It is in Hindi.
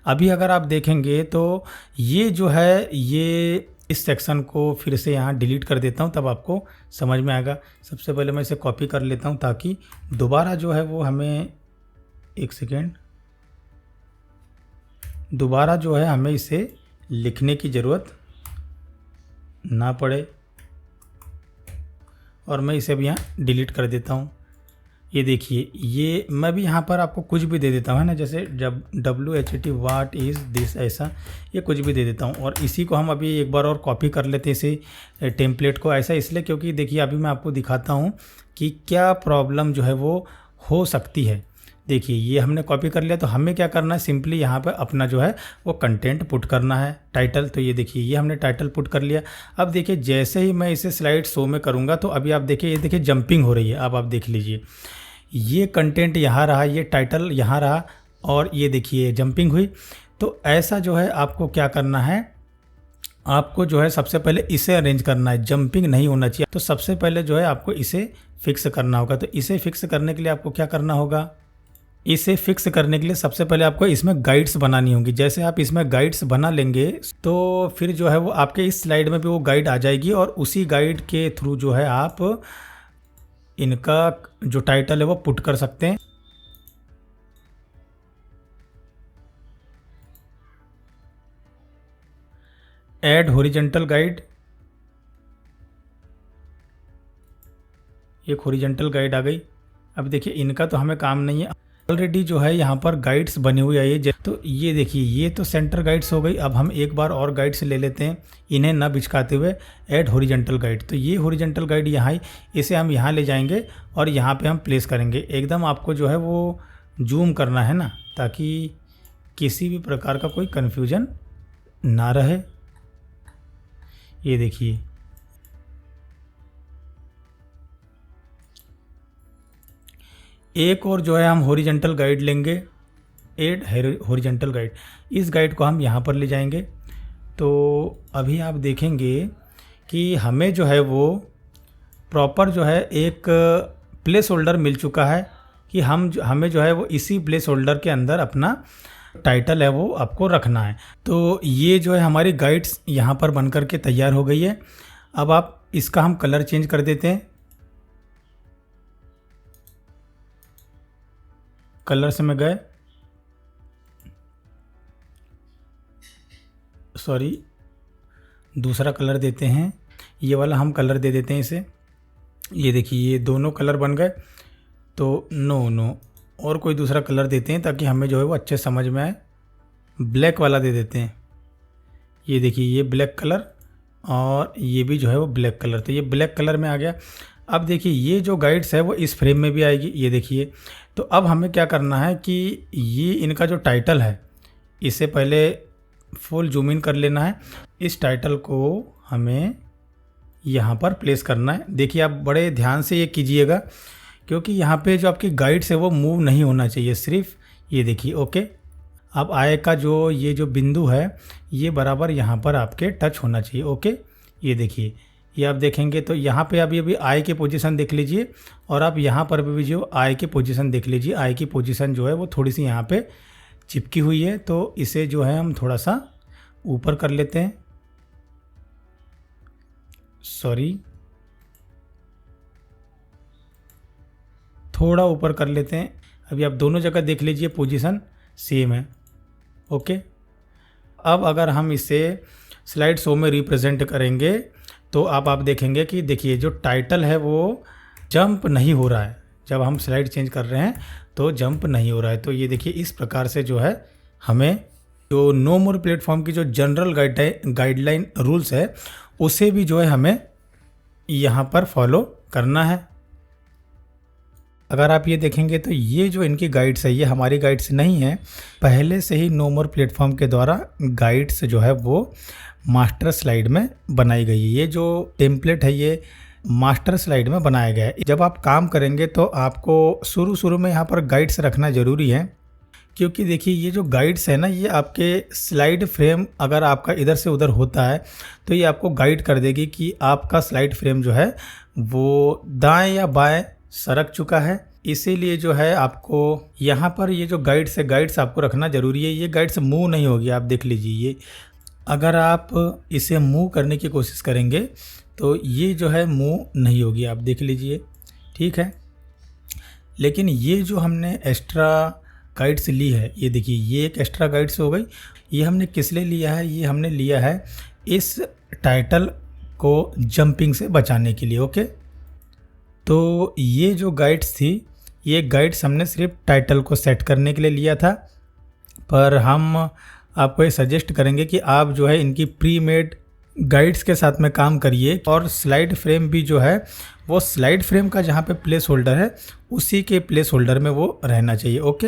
अभी अगर आप देखेंगे तो ये जो है ये इस सेक्शन को फिर से यहाँ डिलीट कर देता हूँ, तब आपको समझ में आएगा। सबसे पहले मैं इसे कॉपी कर लेता हूँ ताकि दोबारा जो है वो हमें, एक सेकेंड, दोबारा जो है हमें इसे लिखने की ज़रूरत ना पड़े। और मैं इसे भी यहाँ डिलीट कर देता हूँ। ये देखिए, ये मैं भी यहाँ पर आपको कुछ भी दे देता हूँ, है ना, जैसे जब WHT व्हाट इज़ दिस, ऐसा ये कुछ भी दे देता हूँ। और इसी को हम अभी एक बार और कॉपी कर लेते हैं इसे टेम्पलेट को। ऐसा इसलिए क्योंकि देखिए अभी मैं आपको दिखाता हूँ कि क्या प्रॉब्लम जो है वो हो सकती है। देखिए ये हमने कॉपी कर लिया, तो हमें क्या करना है, सिंपली यहाँ पर अपना जो है वो कंटेंट पुट करना है, टाइटल। तो ये देखिए ये हमने टाइटल पुट कर लिया। अब देखिए जैसे ही मैं इसे स्लाइड शो में करूँगा तो अभी आप देखिए, ये देखिए जंपिंग हो रही है। अब आप देख लीजिए, ये कंटेंट यहाँ रहा, ये टाइटल यहाँ रहा, और ये देखिए जंपिंग हुई। तो ऐसा जो है आपको क्या करना है, आपको जो है सबसे पहले इसे अरेंज करना है, जंपिंग नहीं होना चाहिए। तो सबसे पहले जो है आपको इसे फिक्स करना होगा। तो इसे फिक्स करने के लिए आपको क्या करना होगा, इसे फिक्स करने के लिए सबसे पहले आपको इसमें गाइड्स बनानी होंगी। जैसे आप इसमें गाइड्स बना लेंगे तो फिर जो है वो आपके इस स्लाइड में भी वो गाइड आ जाएगी, और उसी गाइड के थ्रू जो है आप इनका जो टाइटल है वो पुट कर सकते हैं। ऐड हॉरिजॉन्टल गाइड, एक हॉरिजॉन्टल गाइड आ गई। अब देखिए इनका तो हमें काम नहीं है, ऑलरेडी जो है यहाँ पर गाइड्स बनी हुई है ये। तो ये देखिए ये तो सेंटर गाइड्स हो गई। अब हम एक बार और गाइड्स ले लेते हैं, इन्हें ना बिचकाते हुए। ऐड हॉरिजॉन्टल गाइड, तो ये हॉरिजॉन्टल गाइड यहाँ ही, इसे हम यहाँ ले जाएंगे और यहाँ पे हम प्लेस करेंगे। एकदम आपको जो है वो जूम करना है ना, ताकि किसी भी प्रकार का कोई कन्फ्यूजन ना रहे। ये देखिए एक और जो है हम हॉरिजॉन्टल गाइड लेंगे, ऐड हॉरिजॉन्टल गाइड। इस गाइड को हम यहाँ पर ले जाएंगे। तो अभी आप देखेंगे कि हमें जो है वो प्रॉपर जो है एक प्लेस होल्डर मिल चुका है कि हमें जो है वो इसी प्लेस होल्डर के अंदर अपना टाइटल है वो आपको रखना है। तो ये जो है हमारी गाइड्स यहाँ पर बन कर के तैयार हो गई है। अब आप इसका हम कलर चेंज कर देते हैं। कलर से में गए, सॉरी दूसरा कलर देते हैं, ये वाला हम कलर दे देते हैं इसे। ये देखिए ये दोनों कलर बन गए। तो नो और कोई दूसरा कलर देते हैं ताकि हमें जो है वो अच्छे समझ में आए। ब्लैक वाला दे देते हैं। ये देखिए ये ब्लैक कलर, और ये भी जो है वो ब्लैक कलर। तो ये ब्लैक कलर में आ गया। अब देखिए ये जो गाइड्स है वो इस फ्रेम में भी आएगी, ये देखिए। तो अब हमें क्या करना है कि ये इनका जो टाइटल है इसे पहले फुल जूम इन कर लेना है। इस टाइटल को हमें यहाँ पर प्लेस करना है। देखिए आप बड़े ध्यान से ये कीजिएगा, क्योंकि यहाँ पे जो आपकी गाइड्स है वो मूव नहीं होना चाहिए, सिर्फ ये देखिए। ओके, अब आय का जो ये जो बिंदु है ये बराबर यहाँ पर आपके टच होना चाहिए। ओके, ये देखिए, ये आप देखेंगे तो यहाँ पे अभी आई की पोजीशन देख लीजिए, और आप यहाँ पर भी जो आई की पोजीशन देख लीजिए। आई की पोजीशन जो है वो थोड़ी सी यहाँ पे चिपकी हुई है, तो इसे जो है हम थोड़ा सा ऊपर कर लेते हैं। सॉरी, थोड़ा ऊपर कर लेते हैं। अभी आप दोनों जगह देख लीजिए पोजीशन सेम है। ओके, अब अगर हम इसे स्लाइड शो में रिप्रेजेंट करेंगे तो आप देखेंगे कि देखिए जो टाइटल है वो जंप नहीं हो रहा है। जब हम स्लाइड चेंज कर रहे हैं तो जंप नहीं हो रहा है। तो ये देखिए इस प्रकार से जो है हमें जो नो मोर प्लेटफॉर्म की जो जनरल गाइडलाइन रूल्स है उसे भी जो है हमें यहाँ पर फॉलो करना है। अगर आप ये देखेंगे तो ये जो इनकी गाइड्स है ये हमारी गाइड्स नहीं है, पहले से ही नो मोर प्लेटफॉर्म के द्वारा गाइड्स जो है वो मास्टर स्लाइड में बनाई गई है। ये जो टेम्पलेट है ये मास्टर स्लाइड में बनाया गया है। जब आप काम करेंगे तो आपको शुरू में यहाँ पर गाइड्स रखना ज़रूरी है, क्योंकि देखिए ये जो गाइड्स है ना ये आपके स्लाइड फ्रेम अगर आपका इधर से उधर होता है तो ये आपको गाइड कर देगी कि आपका स्लाइड फ्रेम जो है वो दाएं या बाएं सरक चुका है इसीलिए जो है आपको यहाँ पर ये जो गाइड्स है, गाइड्स आपको रखना ज़रूरी है। ये गाइड्स मूव नहीं होगी, आप देख लीजिए। ये अगर आप इसे मूव करने की कोशिश करेंगे तो ये जो है मूव नहीं होगी, आप देख लीजिए, ठीक है। लेकिन ये जो हमने एक्स्ट्रा गाइड्स ली है, ये देखिए, ये एक एक्स्ट्रा गाइड्स हो गई। ये हमने किस लिए लिया है? ये हमने लिया है इस टाइटल को जंपिंग से बचाने के लिए, ओके। तो ये जो गाइड्स थी, ये गाइड्स हमने सिर्फ टाइटल को सेट करने के लिए लिया था, पर हम आपको ये सजेस्ट करेंगे कि आप जो है इनकी प्री मेड गाइड्स के साथ में काम करिए। और स्लाइड फ्रेम भी जो है वो स्लाइड फ्रेम का जहाँ पे प्लेस होल्डर है उसी के प्लेस होल्डर में वो रहना चाहिए, ओके।